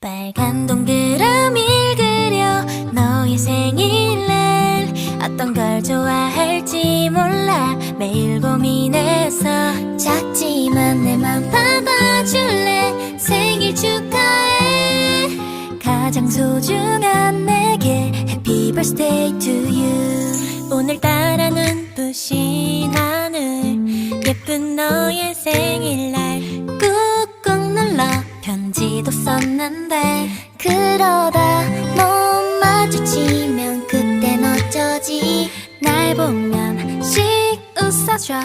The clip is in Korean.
빨간 동그라미 그려 너의 생일날 어떤 걸 좋아할지 몰라 매일 고민해서 작지만 내 맘 받아줄래 생일 축하해 가장 소중한 내게 Happy birthday to you 오늘따라 눈부신 하늘 예쁜 너의 생일날 꾹꾹 눌러 편지도 썼는데 그러다 못 마주치면 그땐 어쩌지 날 보면 씩 웃어줘